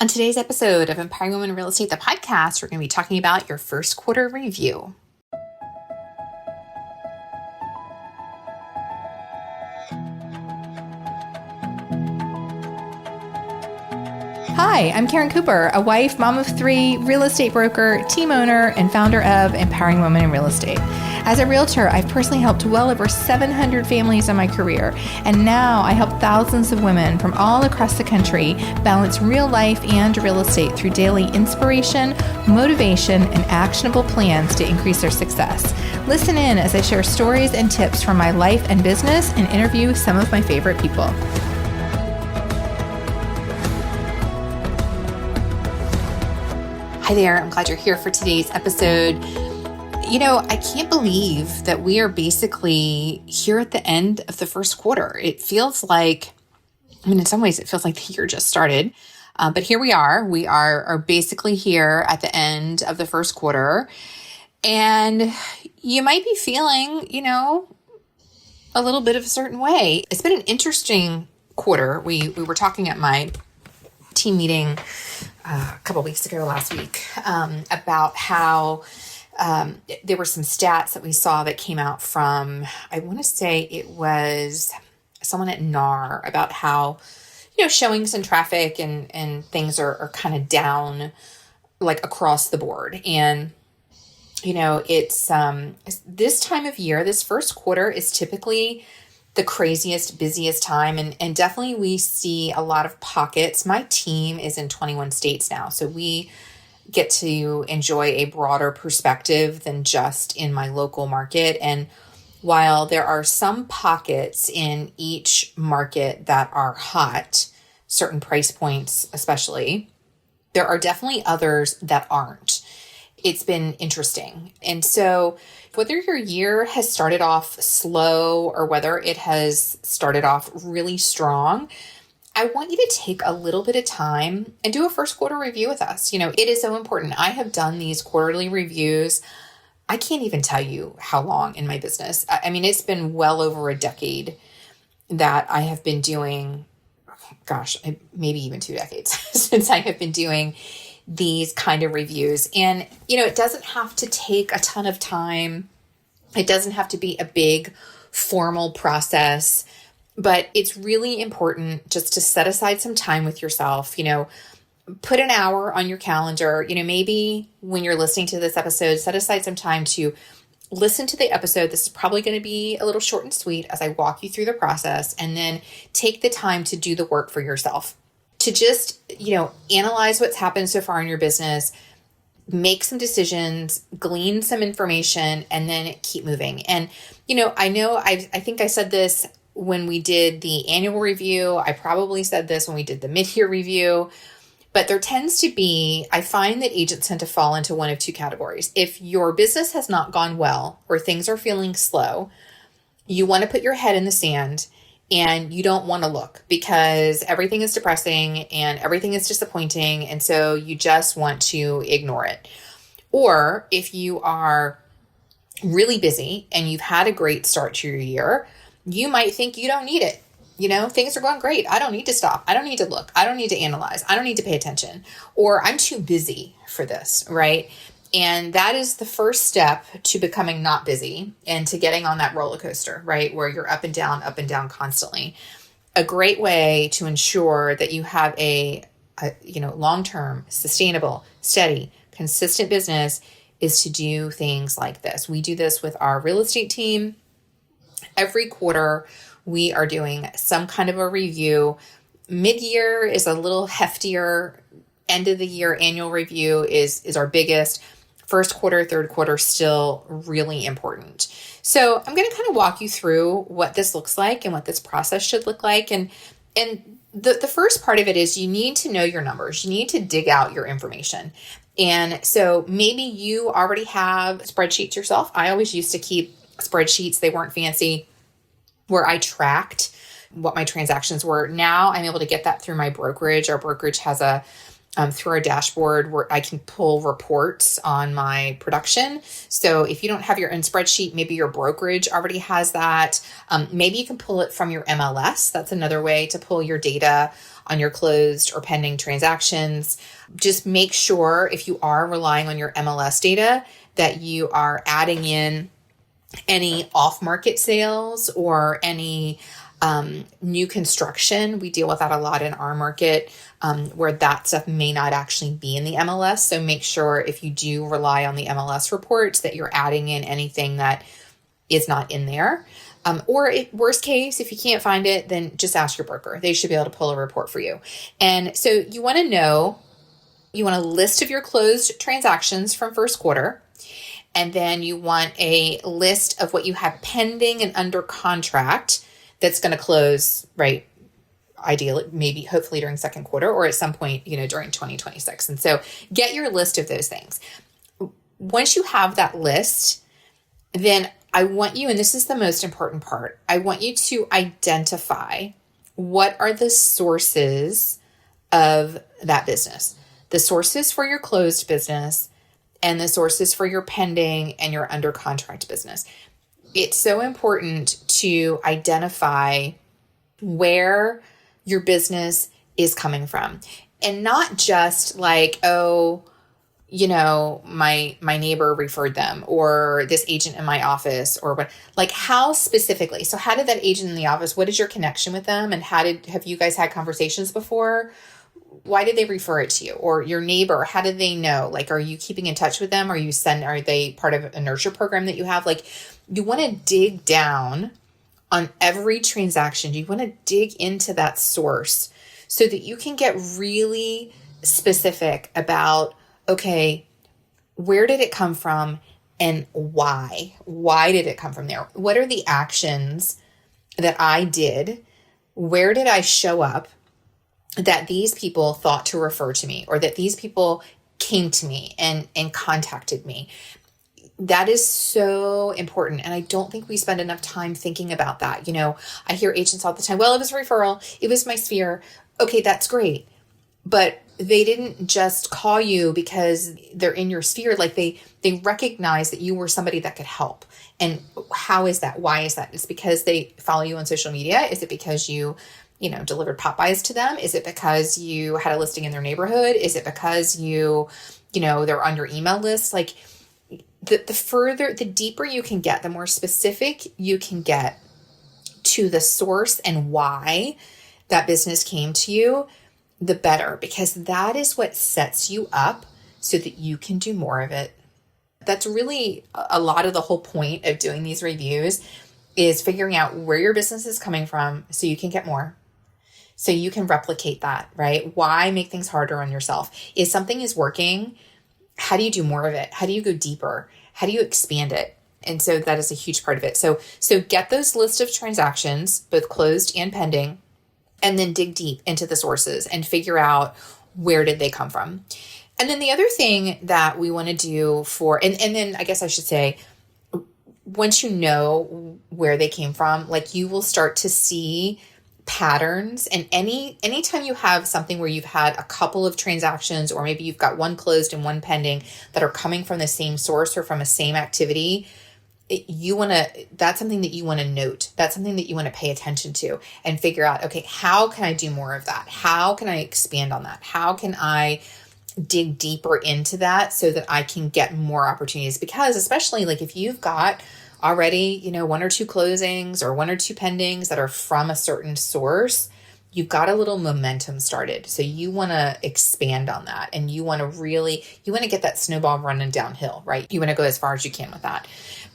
On today's episode of Empowering Women in Real Estate, the podcast, we're going to be talking about your first quarter review. Hi, I'm Karen Cooper, a wife, mom of three, real estate broker, team owner, and founder of Empowering Women in Real Estate. As a realtor, I've personally helped well over 700 families in my career, and now I help thousands of women from all across the country balance real life and real estate through daily inspiration, motivation, and actionable plans to increase their success. Listen in as I share stories and tips from my life and business and interview some of my favorite people. Hi there, I'm glad you're here for today's episode. You know, I can't believe that we are basically here at the end of the first quarter. It feels like, in some ways it feels like the year just started, but here we are. We are basically here at the end of the first quarter, and you might be feeling, a little bit of a certain way. It's been an interesting quarter. We were talking at my team meeting a couple weeks ago, last week, about how there were some stats that we saw that came out from, I want to say it was someone at NAR, about how, showings and traffic and things are kind of down like across the board. And, it's this time of year, this first quarter is typically the craziest, busiest time. And definitely we see a lot of pockets. My team is in 21 states now, so we get to enjoy a broader perspective than just in my local market. And while there are some pockets in each market that are hot, certain price points especially, there are definitely others that aren't. It's been interesting. And so whether your year has started off slow or whether it has started off really strong, I want you to take a little bit of time and do a first quarter review with us. It is so important. I have done these quarterly reviews. I can't even tell you how long in my business. I mean, it's been well over a decade that I have been doing, maybe even 2 decades since I have been doing these kind of reviews. And, it doesn't have to take a ton of time. It doesn't have to be a big formal process, but it's really important just to set aside some time with yourself. Put an hour on your calendar. Maybe when you're listening to this episode, set aside some time to listen to the episode. This is probably going to be a little short and sweet as I walk you through the process, and then take the time to do the work for yourself. To just, analyze what's happened so far in your business, make some decisions, glean some information, and then keep moving. And, I think I said this when we did the annual review. I probably said this when we did the mid-year review, but there tends to be, I find that agents tend to fall into one of two categories. If your business has not gone well or things are feeling slow, you want to put your head in the sand and you don't want to look because everything is depressing and everything is disappointing. And so you just want to ignore it. Or if you are really busy and you've had a great start to your year, you might think you don't need it. Things are going great. I don't need to stop. I don't need to look. I don't need to analyze. I don't need to pay attention. Or I'm too busy for this, right? And that is the first step to becoming not busy and to getting on that roller coaster, right? Where you're up and down constantly. A great way to ensure that you have a long-term, sustainable, steady, consistent business is to do things like this. We do this with our real estate team. Every quarter, we are doing some kind of a review. Mid-year is a little heftier. End of the year annual review is our biggest. First quarter, third quarter, still really important. So I'm going to kind of walk you through what this looks like and what this process should look like. And the first part of it is you need to know your numbers. You need to dig out your information. And so maybe you already have spreadsheets yourself. I always used to keep spreadsheets. They weren't fancy, where I tracked what my transactions were. Now I'm able to get that through my brokerage. Our brokerage has through our dashboard where I can pull reports on my production. So if you don't have your own spreadsheet, maybe your brokerage already has that. Maybe you can pull it from your MLS. That's another way to pull your data on your closed or pending transactions. Just make sure if you are relying on your MLS data that you are adding in any off-market sales or any new construction. We deal with that a lot in our market where that stuff may not actually be in the MLS. So make sure if you do rely on the MLS reports that you're adding in anything that is not in there. Worst case, if you can't find it, then just ask your broker. They should be able to pull a report for you. And so you want a list of your closed transactions from first quarter. And then you want a list of what you have pending and under contract that's going to close, right? Ideally, maybe hopefully during second quarter or at some point, during 2026. And so get your list of those things. Once you have that list, then I want you, and this is the most important part, I want you to identify what are the sources of that business, the sources for your closed business and the sources for your pending and your under contract business. It's so important to identify where your business is coming from and not just like, my neighbor referred them or this agent in my office or what, like how specifically. So how did that agent in the office, what is your connection with them? And have you guys had conversations before? Why did they refer it to you? Or your neighbor, how did they know? Like, are you keeping in touch with them? Are they part of a nurture program that you have? Like, you want to dig down on every transaction. You want to dig into that source so that you can get really specific about, okay, where did it come from and why? Why did it come from there? What are the actions that I did? Where did I show up that these people thought to refer to me or that these people came to me and contacted me? That is so important. And I don't think we spend enough time thinking about that. I hear agents all the time, well, it was a referral. It was my sphere. Okay, that's great. But they didn't just call you because they're in your sphere. Like they recognize that you were somebody that could help. And how is that? Why is that? It's because they follow you on social media. Is it because you delivered Popeyes to them? Is it because you had a listing in their neighborhood? Is it because they're on your email list? Like the deeper you can get, the more specific you can get to the source and why that business came to you, the better, because that is what sets you up so that you can do more of it. That's really a lot of the whole point of doing these reviews is figuring out where your business is coming from so you can get more. So you can replicate that, right? Why make things harder on yourself? If something is working, how do you do more of it? How do you go deeper? How do you expand it? And so that is a huge part of it. So get those list of transactions, both closed and pending, and then dig deep into the sources and figure out where did they come from. And then the other thing that we want to do and then I guess I should say, once you know where they came from, like you will start to see patterns. And anytime you have something where you've had a couple of transactions, or maybe you've got one closed and one pending that are coming from the same source or from a same activity, that's something that you want to note. That's something that you want to pay attention to and figure out, okay, how can I do more of that? How can I expand on that? How can I dig deeper into that so that I can get more opportunities? Because especially like if you've got already, one or two closings or one or two pendings that are from a certain source, you've got a little momentum started. So you want to expand on that and you want to get that snowball running downhill, right? You want to go as far as you can with that.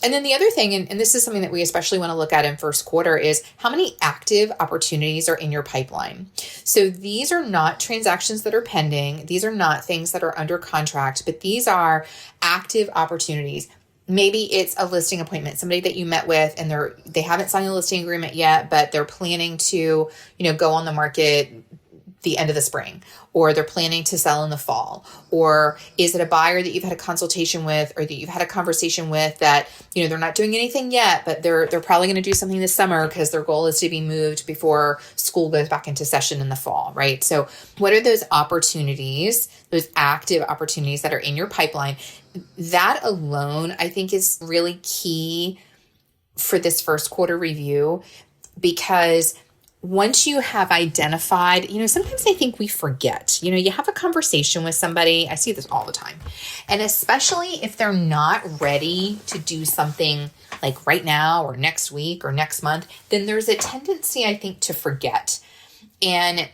And then the other thing, and this is something that we especially want to look at in first quarter, is how many active opportunities are in your pipeline. So these are not transactions that are pending. These are not things that are under contract, but these are active opportunities. Maybe it's a listing appointment, somebody that you met with and they haven't signed a listing agreement yet, but they're planning to, go on the market the end of the spring, or they're planning to sell in the fall. Or is it a buyer that you've had a consultation with or that you've had a conversation with that, they're not doing anything yet, but they're probably going to do something this summer because their goal is to be moved before school goes back into session in the fall, right? So what are those opportunities, those active opportunities that are in your pipeline? That alone, I think, is really key for this first quarter review, because once you have identified, sometimes I think we forget, you have a conversation with somebody. I see this all the time. And especially if they're not ready to do something like right now or next week or next month, then there's a tendency, I think, to forget. And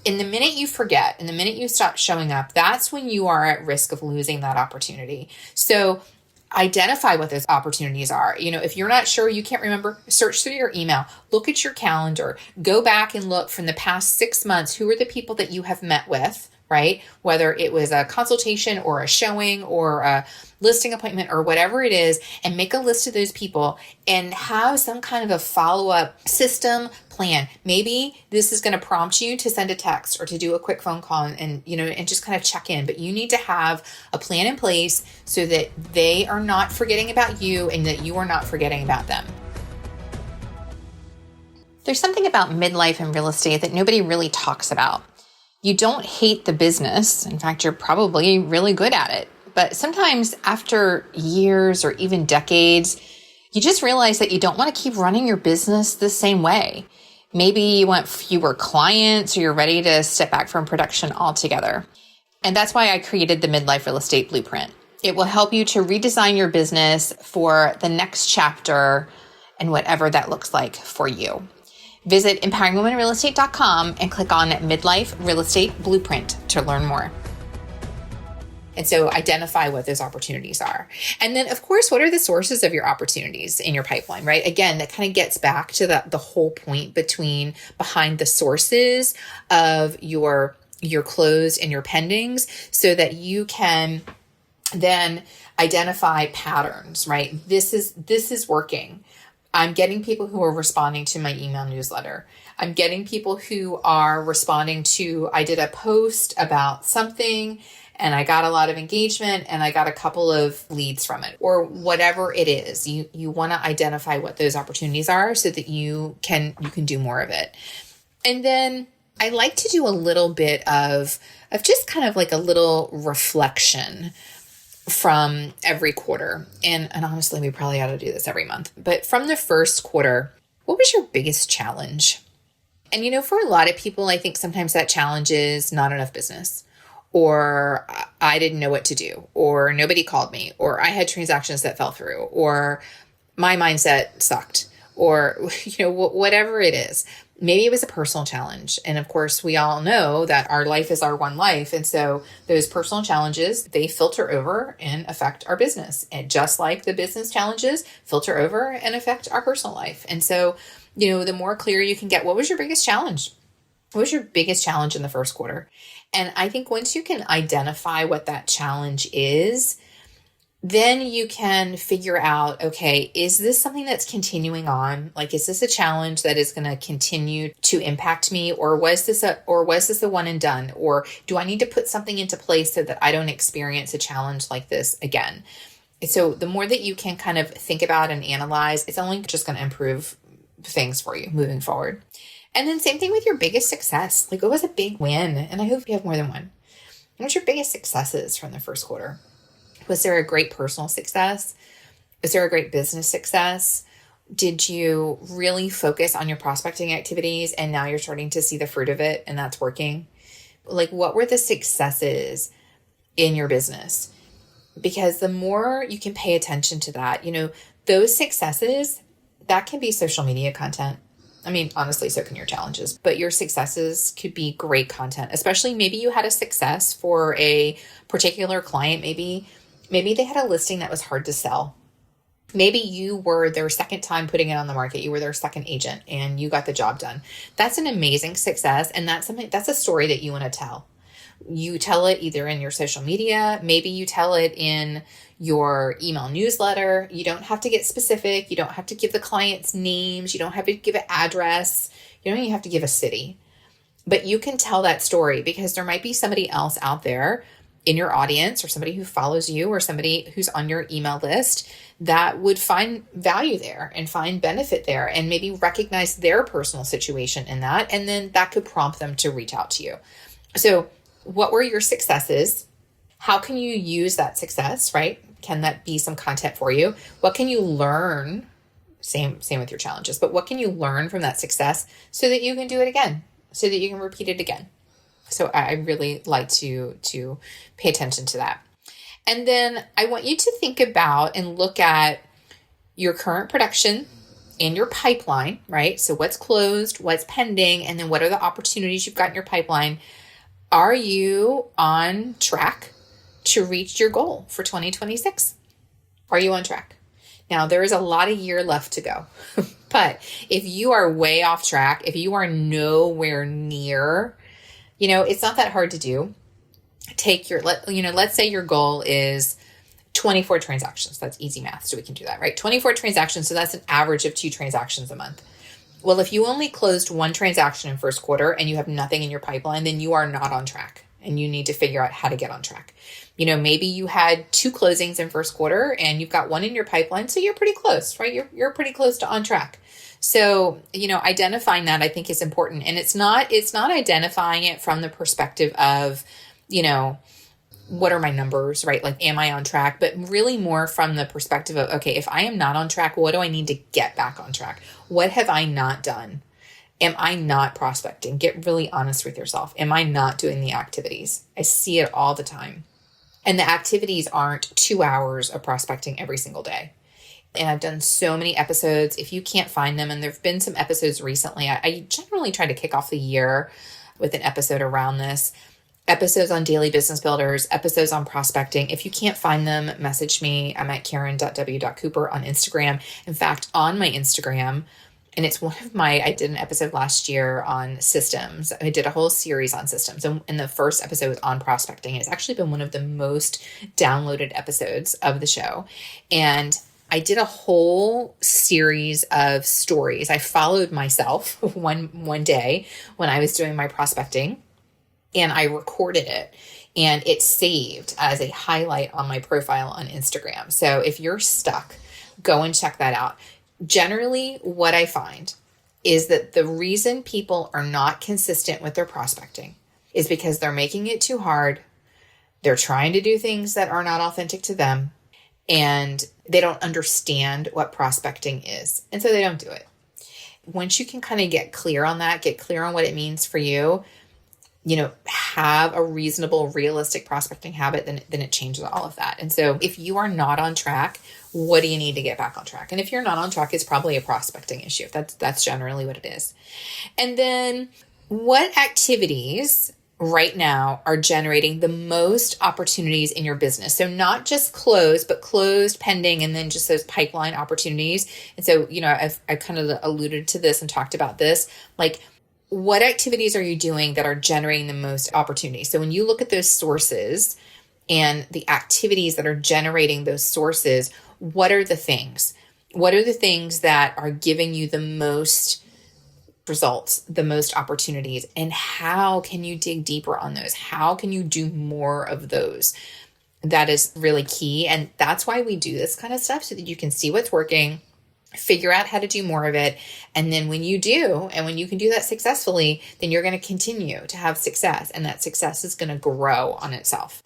in the minute you forget, and the minute you stop showing up, that's when you are at risk of losing that opportunity. So identify what those opportunities are. If you're not sure, you can't remember, search through your email, look at your calendar, go back and look from the past 6 months. Who are the people that you have met with, right? Whether it was a consultation or a showing or a listing appointment or whatever it is, and make a list of those people and have some kind of a follow-up system plan. Maybe this is going to prompt you to send a text or to do a quick phone call and just kind of check in. But you need to have a plan in place so that they are not forgetting about you and that you are not forgetting about them. There's something about midlife in real estate that nobody really talks about. You don't hate the business. In fact, you're probably really good at it. But sometimes after years or even decades, you just realize that you don't want to keep running your business the same way. Maybe you want fewer clients or you're ready to step back from production altogether. And that's why I created the Midlife Real Estate Blueprint. It will help you to redesign your business for the next chapter and whatever that looks like for you. Visit empoweringwomenrealestate.com and click on Midlife Real Estate Blueprint to learn more. And so identify what those opportunities are. And then, of course, what are the sources of your opportunities in your pipeline, right? Again, that kind of gets back to the whole point behind the sources of your closed and your pendings, so that you can then identify patterns, right? This is working. I'm getting people who are responding to my email newsletter. I'm getting people who are responding to, I did a post about something and I got a lot of engagement and I got a couple of leads from it, or whatever it is. You want to identify what those opportunities are so that you can do more of it. And then I like to do a little bit of just kind of like a little reflection from every quarter. And honestly, we probably ought to do this every month. But from the first quarter, what was your biggest challenge? And for a lot of people, I think sometimes that challenge is not enough business, or I didn't know what to do, or nobody called me, or I had transactions that fell through, or my mindset sucked, or whatever it is. Maybe it was a personal challenge. And of course, we all know that our life is our one life. And so those personal challenges, they filter over and affect our business. And just like the business challenges filter over and affect our personal life. And so, the more clear you can get, what was your biggest challenge? What was your biggest challenge in the first quarter? And I think once you can identify what that challenge is, then you can figure out, okay, is this something that's continuing on? Like, is this a challenge that is going to continue to impact me? Or was this a one and done? Or do I need to put something into place so that I don't experience a challenge like this again? And so the more that you can kind of think about and analyze, it's only just going to improve things for you moving forward. And then same thing with your biggest success. Like, what was a big win? And I hope you have more than one. What's your biggest successes from the first quarter? Was there a great personal success? Was there a great business success? Did you really focus on your prospecting activities and now you're starting to see the fruit of it and that's working? Like, what were the successes in your business? Because the more you can pay attention to that, those successes, that can be social media content. I mean, honestly, so can your challenges, but your successes could be great content, especially maybe you had a success for a particular client. Maybe they had a listing that was hard to sell. Maybe you were their second time putting it on the market. You were their second agent and you got the job done. That's an amazing success. And that's a story that you want to tell. You tell it either in your social media, maybe you tell it in your email newsletter. You don't have to get specific. You don't have to give the clients names. You don't have to give an address. You don't even have to give a city. But you can tell that story because there might be somebody else out there in your audience, or somebody who follows you, or somebody who's on your email list that would find value there and find benefit there and maybe recognize their personal situation in that. And then that could prompt them to reach out to you. So what were your successes? How can you use that success, right? Can that be some content for you? What can you learn Same with your challenges. But what can you learn from that success so that you can do it again, so that you can repeat it again? So I really like to pay attention to that. And then I want you to think about and look at your current production and your pipeline, right? So what's closed, what's pending, and then what are the opportunities you've got in your pipeline? Are you on track to reach your goal for 2026? Are you on track? Now, there is a lot of year left to go, but if you are way off track, if you are nowhere near, it's not that hard to do. Take let's say your goal is 24 transactions. That's easy math, so we can do that, right? 24 transactions, so that's an average of 2 transactions a month. Well, if you only closed 1 transaction in first quarter and you have nothing in your pipeline, then you are not on track and you need to figure out how to get on track. Maybe you had 2 closings in first quarter and you've got 1 in your pipeline, so you're pretty close, right? You're pretty close to on track. So, identifying that I think is important. And it's not identifying it from the perspective of, what are my numbers, right? Like, am I on track? But really more from the perspective of, okay, if I am not on track, what do I need to get back on track? What have I not done? Am I not prospecting? Get really honest with yourself. Am I not doing the activities? I see it all the time. And the activities aren't 2 hours of prospecting every single day. And I've done so many episodes. If you can't find them, and there've been some episodes recently, I generally try to kick off the year with an episode around this. Episodes on daily business builders, episodes on prospecting. If you can't find them, message me. I'm at karen.w.cooper on Instagram. In fact, on my Instagram, and it's I did an episode last year on systems. I did a whole series on systems. And the first episode was on prospecting. It's actually been one of the most downloaded episodes of the show. And I did a whole series of stories. I followed myself one day when I was doing my prospecting, and I recorded it, and it's saved as a highlight on my profile on Instagram. So if you're stuck, go and check that out. Generally, what I find is that the reason people are not consistent with their prospecting is because they're making it too hard. They're trying to do things that are not authentic to them, and they don't understand what prospecting is. And so they don't do it. Once you can kind of get clear on that, get clear on what it means for you, have a reasonable, realistic prospecting habit, then it changes all of that. And so if you are not on track, what do you need to get back on track? And if you're not on track, it's probably a prospecting issue. That's generally what it is. And then what activities right now are generating the most opportunities in your business? So not just closed, but closed, pending, and then just those pipeline opportunities. And so, I've kind of alluded to this and talked about this, like, what activities are you doing that are generating the most opportunities? So when you look at those sources and the activities that are generating those sources, what are the things? What are the things that are giving you the most results, the most opportunities? And how can you dig deeper on those? How can you do more of those? That is really key. And that's why we do this kind of stuff, so that you can see what's working, figure out how to do more of it. And then when you do, and when you can do that successfully, then you're going to continue to have success, and that success is going to grow on itself.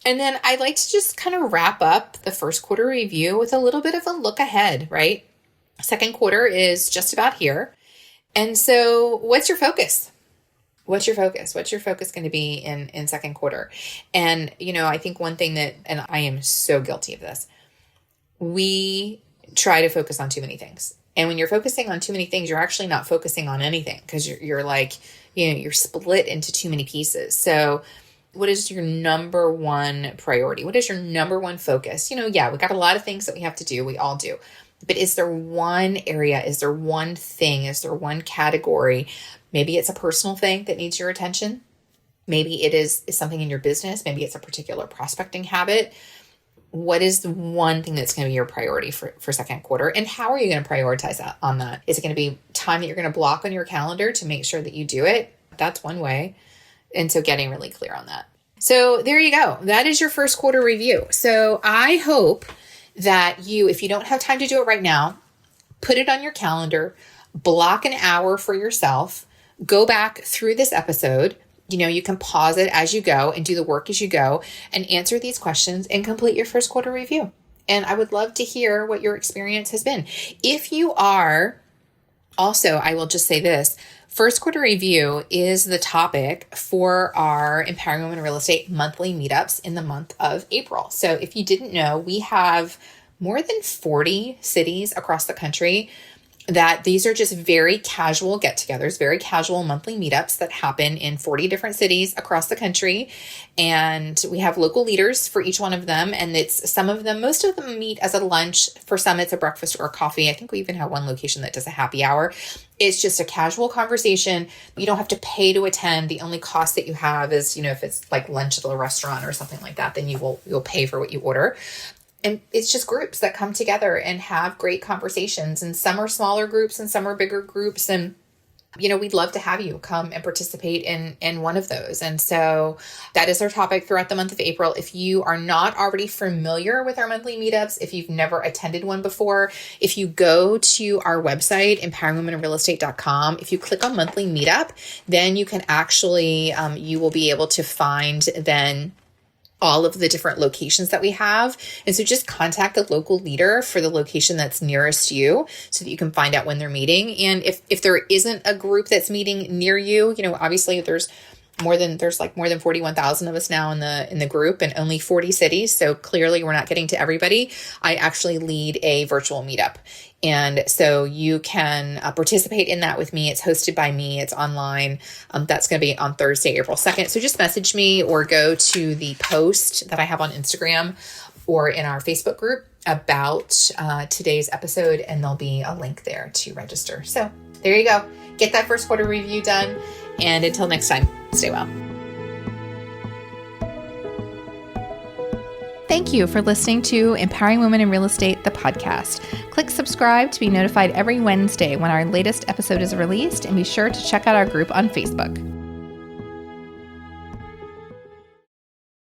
And then I'd like to just kind of wrap up the first quarter review with a little bit of a look ahead, right? Second quarter is just about here. And so what's your focus? What's your focus? What's your focus going to be in second quarter? And, I think one thing that, and I am so guilty of this, we try to focus on too many things. And when you're focusing on too many things, you're actually not focusing on anything, because you're like, you're split into too many pieces. So what is your number one priority? What is your number one focus? We got a lot of things that we have to do. We all do. But is there one area? Is there one thing? Is there one category? Maybe it's a personal thing that needs your attention. Maybe it is something in your business. Maybe it's a particular prospecting habit. What is the one thing that's going to be your priority for second quarter? And how are you going to prioritize that on that? Is it going to be time that you're going to block on your calendar to make sure that you do it? That's one way. And so getting really clear on that. So there you go. That is your first quarter review. So I hope that you, if you don't have time to do it right now, put it on your calendar, block an hour for yourself, go back through this episode. You can pause it as you go and do the work as you go and answer these questions and complete your first quarter review. And I would love to hear what your experience has been. If you are, also, I will just say this, first quarter review is the topic for our Empowering Women in Real Estate monthly meetups in the month of April. So if you didn't know, we have more than 40 cities across the country that these are just very casual get-togethers, very casual monthly meetups that happen in 40 different cities across the country. And we have local leaders for each one of them. And most of them meet as a lunch. For some, it's a breakfast or coffee. I think we even have one location that does a happy hour. It's just a casual conversation. You don't have to pay to attend. The only cost that you have is, if it's like lunch at a restaurant or something like that, then you'll pay for what you order. And it's just groups that come together and have great conversations. And some are smaller groups and some are bigger groups. And, we'd love to have you come and participate in one of those. And so that is our topic throughout the month of April. If you are not already familiar with our monthly meetups, if you've never attended one before, if you go to our website, empoweringwomeninrealestate.com, if you click on monthly meetup, then you can actually, you will be able to find then all of the different locations that we have. And so just contact the local leader for the location that's nearest you so that you can find out when they're meeting. And if there isn't a group that's meeting near you, obviously there's more than 41,000 of us now in the group and only 40 cities. So clearly we're not getting to everybody. I actually lead a virtual meetup. And so you can participate in that with me. It's hosted by me. It's online. That's going to be on Thursday, April 2nd. So just message me or go to the post that I have on Instagram or in our Facebook group about today's episode, and there'll be a link there to register. So there you go. Get that first quarter review done. And until next time, stay well. Thank you for listening to Empowering Women in Real Estate, the podcast. Click subscribe to be notified every Wednesday when our latest episode is released, and be sure to check out our group on Facebook.